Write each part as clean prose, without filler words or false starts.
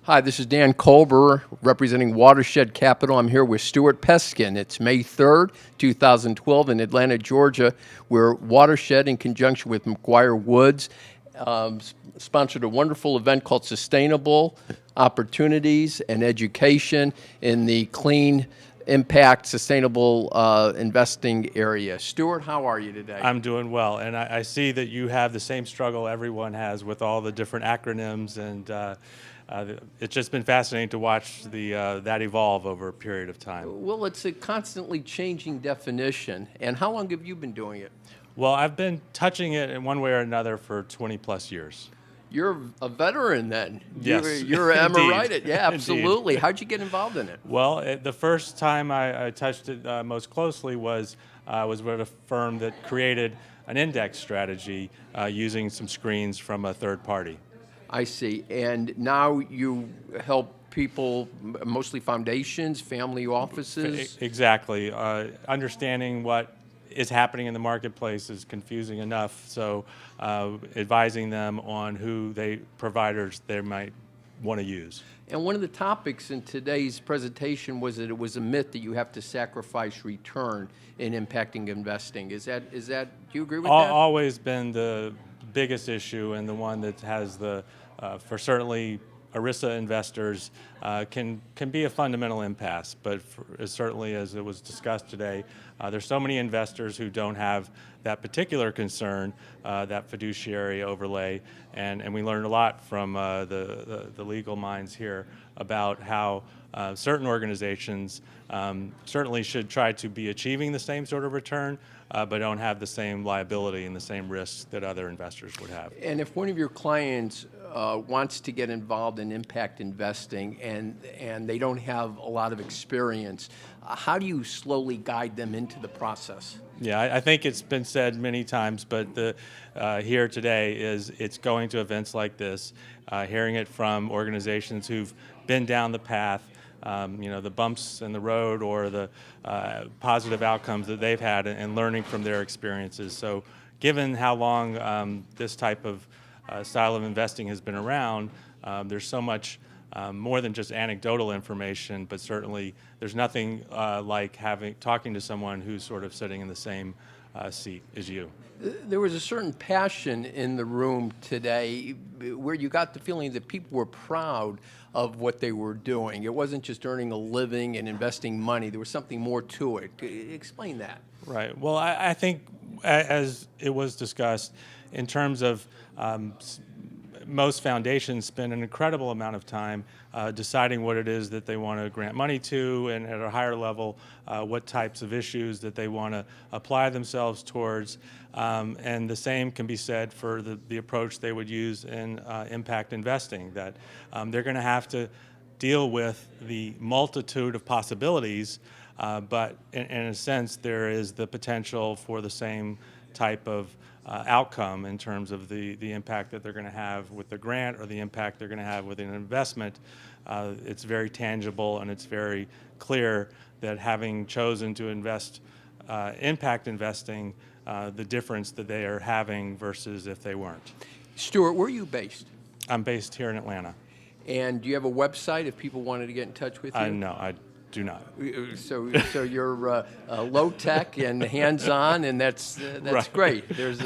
Hi, this is Dan Culver representing Watershed Capital. I'm here with Stuart Peskin. It's May 3rd, 2012 in Atlanta, Georgia, where Watershed, in conjunction with McGuire Woods, sponsored a wonderful event called Sustainable Opportunities and Education in the Clean Impact Sustainable Investing area. Stuart, how are you today? I'm doing well, and I see that you have the same struggle everyone has with all the different acronyms, and it's just been fascinating to watch that evolve over a period of time. Well, it's a constantly changing definition. And how long have you been doing it? Well, I've been touching it in one way or another for 20 plus years. You're a veteran then. Yes, You're am I indeed. right? Yeah, Indeed. absolutely. How'd you get involved in it? Well, the first time I touched it most closely was with a firm that created an index strategy using some screens from a third party. I see. And now you help people, mostly foundations, family offices. Exactly. Understanding what is happening in the marketplace is confusing enough, so advising them on providers they might want to use. And one of the topics in today's presentation was that it was a myth that you have to sacrifice return in impacting investing. Do you agree with that? Always been the biggest issue, and the one that has for certainly ERISA investors can be a fundamental impasse, but certainly as it was discussed today, there's so many investors who don't have that particular concern, that fiduciary overlay, and we learned a lot from the legal minds here about how certain organizations certainly should try to be achieving the same sort of return, but don't have the same liability and the same risks that other investors would have. And if one of your clients wants to get involved in impact investing and they don't have a lot of experience, how do you slowly guide them into the process? Yeah, I think it's been said many times, but here today it's going to events like this, hearing it from organizations who've been down the path, the bumps in the road or the positive outcomes that they've had, and learning from their experiences. So given how long this type of style of investing has been around, there's so much more than just anecdotal information, but certainly there's nothing like talking to someone who's sort of sitting in the same seat as you. There was a certain passion in the room today where you got the feeling that people were proud of what they were doing. It wasn't just earning a living and investing money. There was something more to it. Explain that. Right. Well, I think as it was discussed, in terms of most foundations spend an incredible amount of time deciding what it is that they want to grant money to, and at a higher level, what types of issues that they want to apply themselves towards. And the same can be said for the approach they would use in impact investing, that they're going to have to deal with the multitude of possibilities, but in a sense, there is the potential for the same type of outcome in terms of the impact that they're going to have with the grant or the impact they're going to have with an investment. It's very tangible, and it's very clear that having chosen to invest impact investing, the difference that they are having versus if they weren't. Stuart, where are you based? I'm based here in Atlanta. And do you have a website if people wanted to get in touch with you? No, I do not. So you're low tech and hands on, and that's Right. great. There's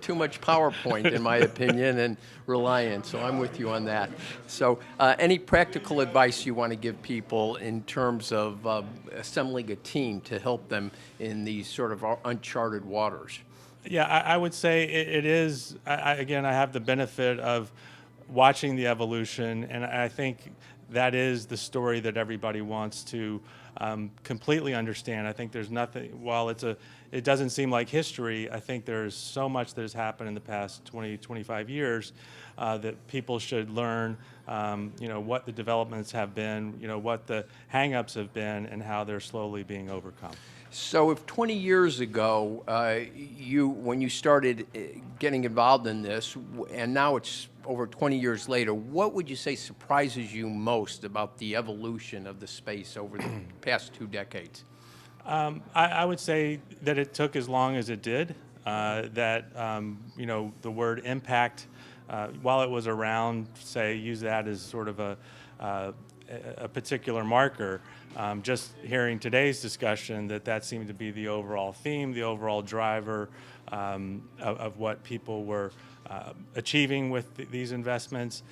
too much PowerPoint in my opinion and reliance. So I'm with you on that. So any practical advice you want to give people in terms of assembling a team to help them in these sort of uncharted waters? Yeah, I would say it is. Again, I have the benefit of watching the evolution, and I think that is the story that everybody wants to completely understand. I think there's nothing, while it doesn't seem like history, I think there's so much that has happened in the past 20, 25 years that people should learn, what the developments have been, what the hang-ups have been, and how they're slowly being overcome. So if 20 years ago, when you started getting involved in this, and now it's over 20 years later, what would you say surprises you most about the evolution of the space over the past 2 decades? I would say that it took as long as it did, that the word impact while it was around, say, use that as sort of a particular marker. Just hearing today's discussion, that seemed to be the overall theme, the overall driver of what people were achieving with these investments,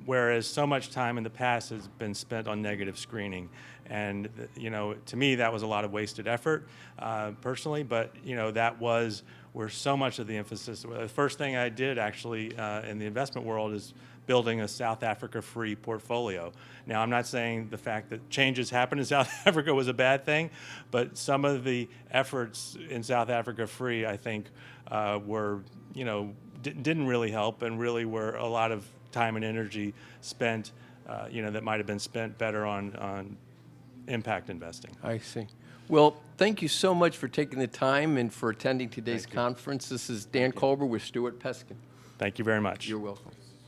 whereas so much time in the past has been spent on negative screening. And, to me, that was a lot of wasted effort, personally, but, that was where so much of the emphasis. The first thing I did, actually, in the investment world is building a South Africa-free portfolio. Now, I'm not saying the fact that changes happened in South Africa was a bad thing, but some of the efforts in South Africa-free, I think, were, didn't really help, and really were a lot of time and energy spent, that might have been spent better on impact investing. I see. Well, thank you so much for taking the time and for attending today's Thank you. conference. This is Dan Colbert with Stuart Peskin. Thank you very much. You're welcome.